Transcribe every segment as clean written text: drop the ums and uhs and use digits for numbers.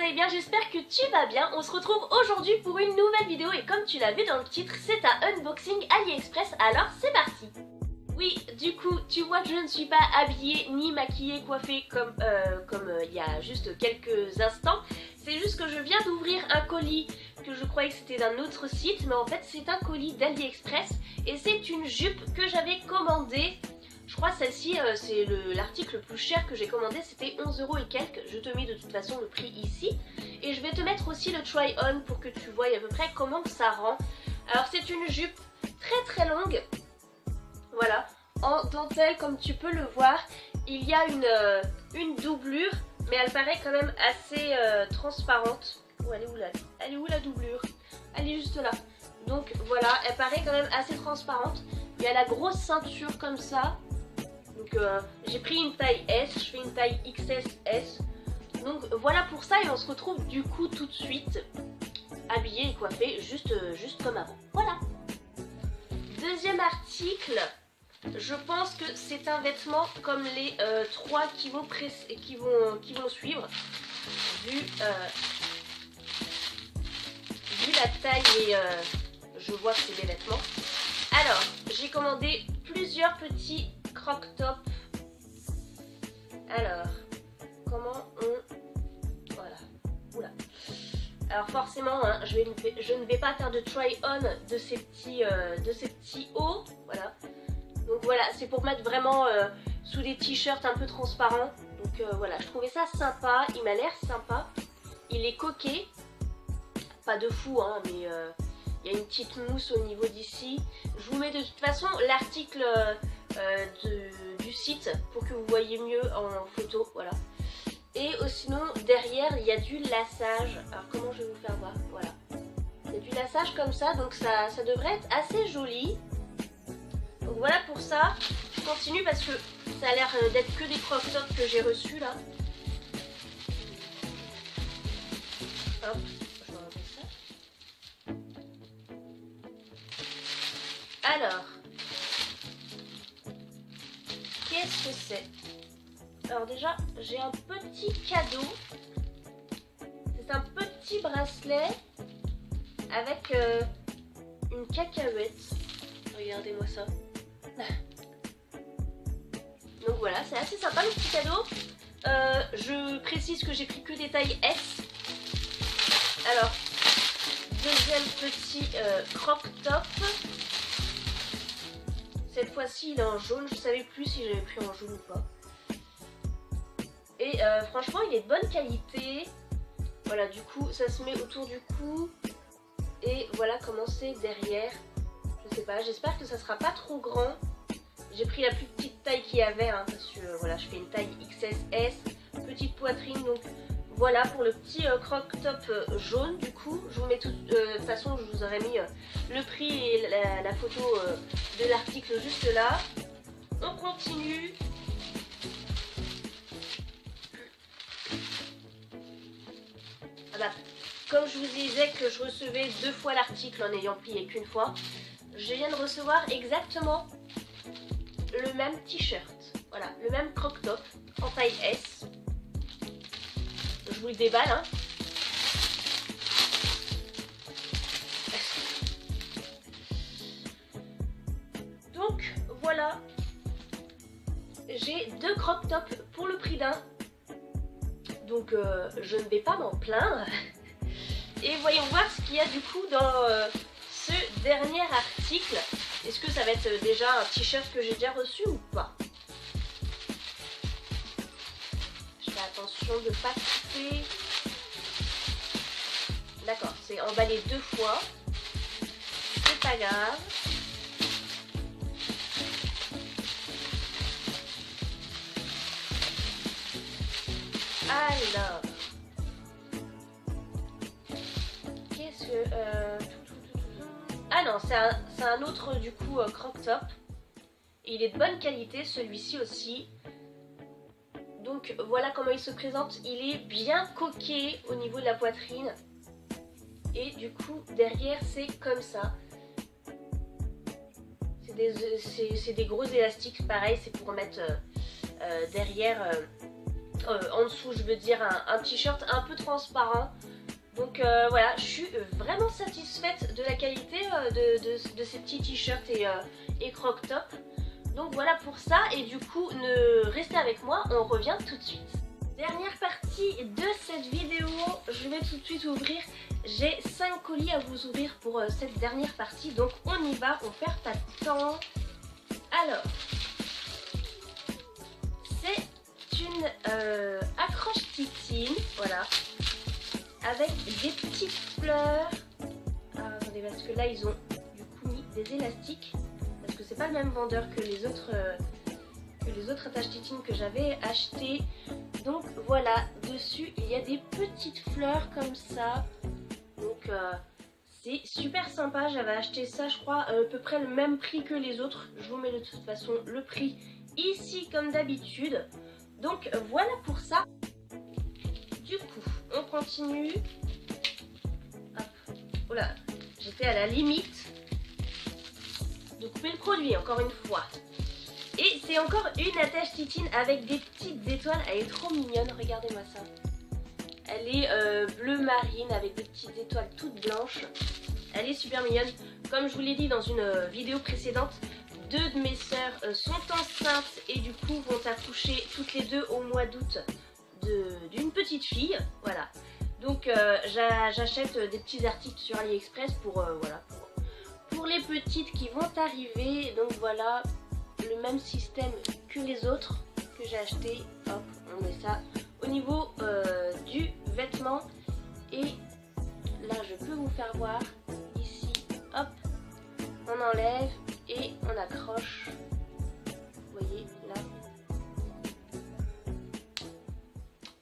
allez bien, j'espère que tu vas bien. On se retrouve aujourd'hui pour une nouvelle vidéo et comme tu l'as vu dans le titre, c'est un unboxing AliExpress, alors c'est parti. Oui, du coup, tu vois que je ne suis pas habillée, ni maquillée, coiffée comme il y a juste quelques instants. C'est juste que je viens d'ouvrir un colis que je croyais que c'était d'un autre site, mais en fait c'est un colis d'AliExpress et c'est une jupe que j'avais commandée. Je crois celle-ci, c'est l'article le plus cher que j'ai commandé, c'était 11 € et quelques. Je te mets de toute façon le prix ici. Et je vais te mettre aussi le try-on pour que tu vois à peu près comment ça rend. Alors c'est une jupe très longue. Voilà, en dentelle comme tu peux le voir. Il y a une doublure, mais elle paraît quand même assez transparente. Oh, elle est où la doublure? Elle est juste là. Donc voilà, elle paraît quand même assez transparente. Il y a la grosse ceinture comme ça. Donc j'ai pris une taille S, je fais une taille XS. Donc voilà pour ça et on se retrouve du coup tout de suite habillé et coiffé juste comme avant. Voilà. Deuxième article, je pense que c'est un vêtement comme les 3 qui vont suivre. Vu la taille et je vois que c'est des vêtements. Alors, j'ai commandé plusieurs petits croc-top. Alors, comment on... Voilà. Oula. Alors forcément, hein, je ne vais pas faire de try-on de ces petits hauts. Voilà. Donc voilà, c'est pour mettre vraiment sous des t-shirts un peu transparents. Donc voilà, je trouvais ça sympa. Il m'a l'air sympa. Il est coquet. Pas de fou, hein, mais... il y a une petite mousse au niveau d'ici. Je vous mets de toute façon l'article du site pour que vous voyez mieux en photo. Voilà. Et sinon, derrière, il y a du lassage. Alors, comment je vais vous faire voir? Voilà. Il y a du lassage comme ça, donc ça devrait être assez joli. Donc voilà pour ça. Je continue parce que ça a l'air d'être que des crop-tops que j'ai reçus là. Hop. Alors, qu'est-ce que c'est? Alors déjà, j'ai un petit cadeau. C'est un petit bracelet avec une cacahuète. Regardez-moi ça. Donc voilà, c'est assez sympa le petit cadeau. Je précise que j'ai pris que des tailles S. Alors, deuxième petit croc-top. Cette fois-ci il est en jaune, je savais plus si j'avais pris en jaune ou pas. Et franchement il est de bonne qualité. Voilà, du coup ça se met autour du cou. Et voilà comment c'est derrière. Je sais pas, j'espère que ça sera pas trop grand. J'ai pris la plus petite taille qu'il y avait, hein, parce que voilà, je fais une taille XS, petite poitrine, donc voilà pour le petit croc-top jaune. Du coup, je vous mets tout. De toute façon, je vous aurais mis le prix et la photo de l'article juste là. On continue. Ah bah, comme je vous disais que je recevais 2 fois l'article en ayant plié qu'une fois, je viens de recevoir exactement le même t-shirt. Voilà, le même croc-top en taille S. Je vous le déballe, hein. Donc voilà, j'ai 2 crop tops pour le prix d'un. Donc je ne vais pas m'en plaindre. Et voyons voir ce qu'il y a du coup dans ce dernier article. Est-ce que ça va être déjà un t-shirt que j'ai déjà reçu ou pas? Je fais attention de ne pas couper. D'accord, c'est emballé 2 fois. C'est pas grave. Alors, qu'est-ce que... Ah non, c'est un autre du coup croc-top. Et il est de bonne qualité, celui-ci aussi. Donc voilà comment il se présente. Il est bien coquet au niveau de la poitrine. Et du coup, derrière, c'est comme ça. C'est des gros élastiques, pareil, c'est pour mettre derrière En dessous, je veux dire un t-shirt un peu transparent. Donc voilà, je suis vraiment satisfaite de la qualité de ces petits t-shirts et croc-top. Donc voilà pour ça, et du coup, restez avec moi, on revient tout de suite. Dernière partie de cette vidéo, je vais tout de suite ouvrir. J'ai 5 colis à vous ouvrir pour cette dernière partie, donc on y va, on perd pas de temps. Alors, c'est une accroche titine, voilà, avec des petites fleurs. Ah, attendez, parce que là ils ont du coup mis des élastiques, parce que c'est pas le même vendeur que les autres attaches titines que j'avais acheté. Donc voilà, dessus il y a des petites fleurs comme ça. Donc c'est super sympa, j'avais acheté ça je crois à peu près le même prix que les autres. Je vous mets de toute façon le prix ici comme d'habitude. Donc voilà pour ça. Du coup, on continue. Hop. Oh là, j'étais à la limite de couper le produit encore une fois. Et c'est encore une attache titine avec des petites étoiles. Elle est trop mignonne, regardez-moi ça. Elle est bleu marine avec des petites étoiles toutes blanches. Elle est super mignonne. Comme je vous l'ai dit dans une vidéo précédente, deux de mes sœurs sont enceintes et du coup vont accoucher toutes les deux au mois d'août d'une petite fille. Voilà. Donc j'achète des petits articles sur AliExpress pour les petites qui vont arriver. Donc voilà, le même système que les autres que j'ai acheté. Hop, on met ça au niveau du vêtement. Et là je peux vous faire voir ici, hop, on enlève et on accroche. Vous voyez là,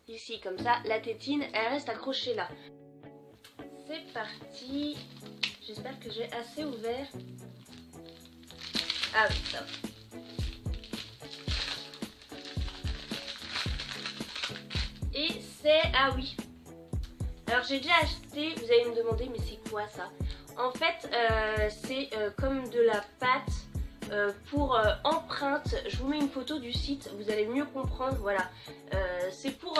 ici comme ça, la tétine elle reste accrochée là. C'est parti. J'espère que j'ai assez ouvert. Ah oui, top. Et c'est... Ah oui. Alors j'ai déjà acheté, vous allez me demander mais c'est quoi ça? En fait c'est comme de la pâte pour empreinte. Je vous mets une photo du site, vous allez mieux comprendre. Voilà. C'est pour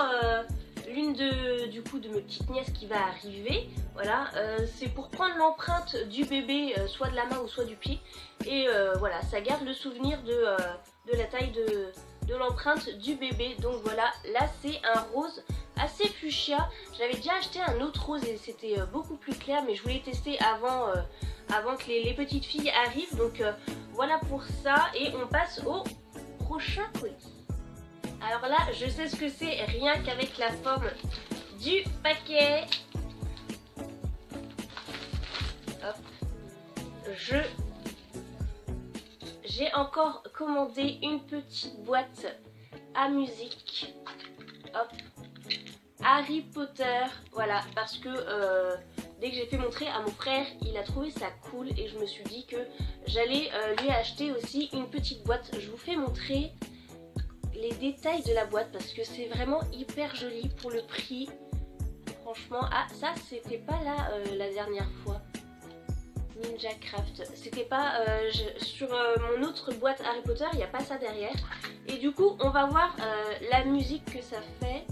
l'une de mes petites nièces qui va arriver. Voilà. C'est pour prendre l'empreinte du bébé, soit de la main ou soit du pied. Et voilà, ça garde le souvenir de la taille de l'empreinte du bébé. Donc voilà, là c'est un rose assez fuchsia. J'avais déjà acheté un autre rose et c'était beaucoup plus clair, mais je voulais tester avant que les petites filles arrivent. Donc voilà pour ça, et on passe au prochain colis. Alors là, je sais ce que c'est rien qu'avec la forme du paquet. Hop. J'ai encore commandé une petite boîte à musique. Hop. Harry Potter. Voilà, parce que dès que j'ai fait montrer à mon frère, il a trouvé ça cool et je me suis dit que j'allais lui acheter aussi une petite boîte. Je vous fais montrer les détails de la boîte parce que c'est vraiment hyper joli pour le prix. Franchement, ah ça c'était pas là la dernière fois. Ninja Craft, c'était pas sur mon autre boîte Harry Potter, il n'y a pas ça derrière. Et du coup on va voir la musique que ça fait.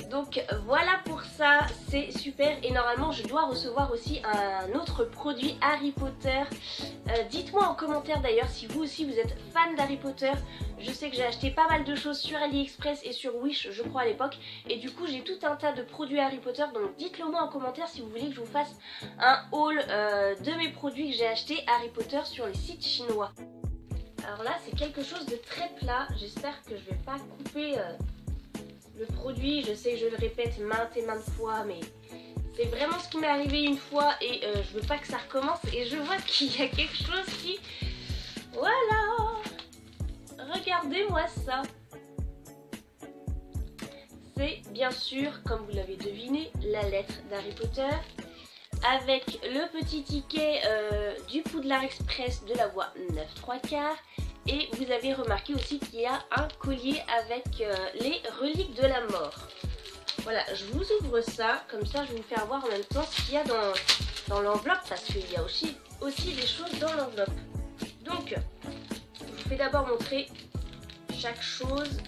Donc voilà pour ça, c'est super. Et normalement je dois recevoir aussi un autre produit Harry Potter. Dites-moi en commentaire d'ailleurs si vous aussi vous êtes fan d'Harry Potter. Je sais que j'ai acheté pas mal de choses sur AliExpress et sur Wish je crois à l'époque. Et du coup j'ai tout un tas de produits Harry Potter. Donc dites-le moi en commentaire si vous voulez que je vous fasse un haul de mes produits que j'ai acheté Harry Potter sur les sites chinois. Alors là c'est quelque chose de très plat. J'espère que je vais pas couper... le produit. Je sais que je le répète maintes et maintes fois, mais c'est vraiment ce qui m'est arrivé une fois et je veux pas que ça recommence. Et je vois qu'il y a quelque chose qui... Voilà! Regardez-moi ça! C'est bien sûr, comme vous l'avez deviné, la lettre d'Harry Potter. avec le petit ticket du Poudlard Express de la voie 9 3/4. Et vous avez remarqué aussi qu'il y a un collier avec les reliques de la mort. Voilà, je vous ouvre ça, comme ça je vais vous faire voir en même temps ce qu'il y a dans l'enveloppe, parce qu'il y a aussi des choses dans l'enveloppe. Donc, je vous fais d'abord montrer chaque chose.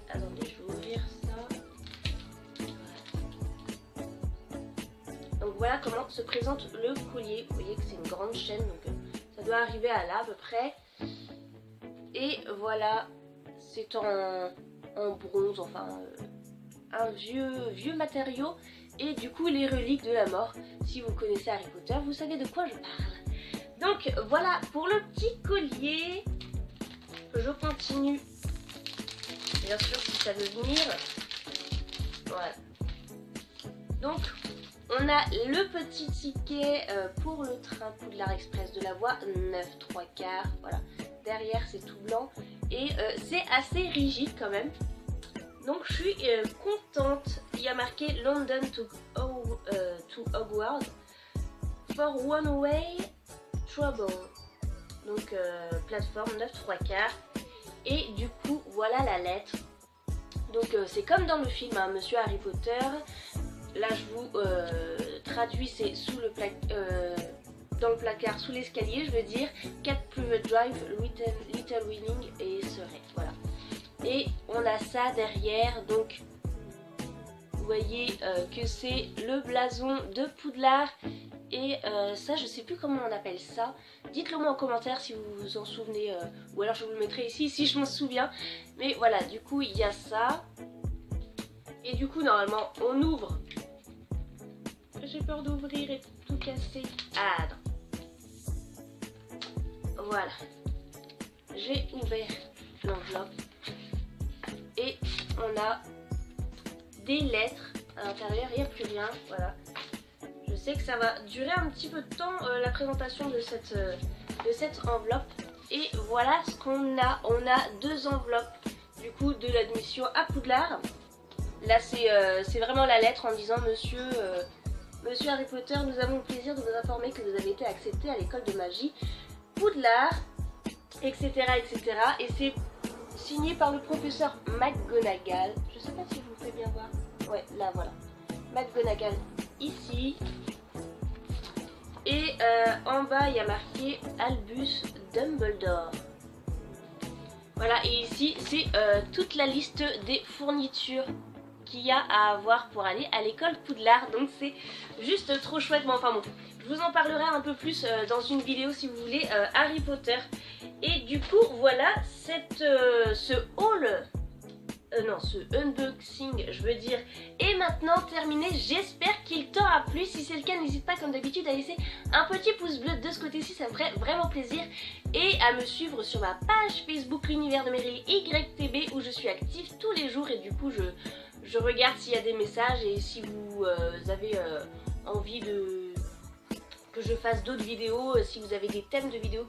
Attendez, je vais ouvrir ça. Voilà. Donc voilà comment se présente le collier. Vous voyez que c'est une grande chaîne, donc ça doit arriver à là à peu près. Et voilà, c'est en bronze, enfin un vieux matériau. Et du coup les reliques de la mort. Si vous connaissez Harry Potter, vous savez de quoi je parle. Donc voilà pour le petit collier. Je continue. Bien sûr si ça veut venir. Voilà. Donc on a le petit ticket pour le train Poudlard Express de la voie 9 3/4. Voilà. Derrière c'est tout blanc. Et c'est assez rigide quand même. Donc je suis contente. Il y a marqué London to Hogwarts for one way trouble. Donc plateforme 9 3/4. Et du coup voilà la lettre. Donc c'est comme dans le film hein, Monsieur Harry Potter. Là je vous traduis, c'est sous le dans le placard, sous l'escalier, je veux dire 4 Private Drive, Little Winning et Serait. Voilà. Et on a ça derrière, donc vous voyez que c'est le blason de Poudlard. Et ça je sais plus comment on appelle ça. Dites-le moi en commentaire si vous vous en souvenez, ou alors je vous le mettrai ici si je m'en souviens. Mais voilà, du coup il y a ça. Et du coup normalement on ouvre. J'ai peur d'ouvrir et tout casser. Ah non. Voilà. J'ai ouvert l'enveloppe. Et on a des lettres à l'intérieur, il n'y a plus rien, voilà. Je sais que ça va durer un petit peu de temps la présentation de cette enveloppe. Et voilà ce qu'on a. On a 2 enveloppes du coup de l'admission à Poudlard. Là c'est vraiment la lettre en disant Monsieur Harry Potter, nous avons le plaisir de vous informer que vous avez été accepté à l'école de magie Poudlard, etc. etc. Et c'est signé par le professeur McGonagall. Je sais pas si je vous fais bien voir. Ouais, là voilà. McGonagall ici. Et en bas il y a marqué Albus Dumbledore. Voilà, et ici c'est toute la liste des fournitures qu'il y a à avoir pour aller à l'école Poudlard. Donc c'est juste trop chouette. Bon, enfin bon, je vous en parlerai un peu plus dans une vidéo si vous voulez Harry Potter. Et du coup voilà ce haul, non ce unboxing je veux dire, est maintenant terminé. J'espère qu'il t'aura plu. Si c'est le cas, n'hésite pas comme d'habitude à laisser un petit pouce bleu de ce côté-ci, ça me ferait vraiment plaisir. Et à me suivre sur ma page Facebook l'univers de Meryl YTB où je suis active tous les jours. Et du coup je regarde s'il y a des messages et si vous avez envie que je fasse d'autres vidéos, si vous avez des thèmes de vidéos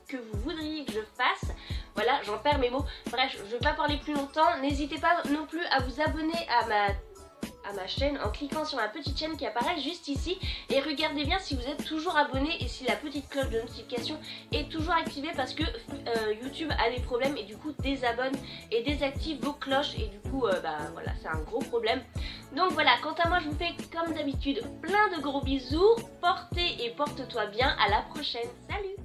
que vous voudriez que je fasse. Voilà, j'en perds mes mots. Bref, je ne vais pas parler plus longtemps. N'hésitez pas non plus à vous abonner à ma chaîne en cliquant sur ma petite chaîne qui apparaît juste ici. Et regardez bien si vous êtes toujours abonné et si la petite cloche de notification est toujours activée, parce que YouTube a des problèmes et du coup désabonne et désactive vos cloches. Et du coup, bah voilà, c'est un gros problème. Donc voilà, quant à moi, je vous fais comme d'habitude plein de gros bisous. Portez et porte-toi bien. À la prochaine. Salut!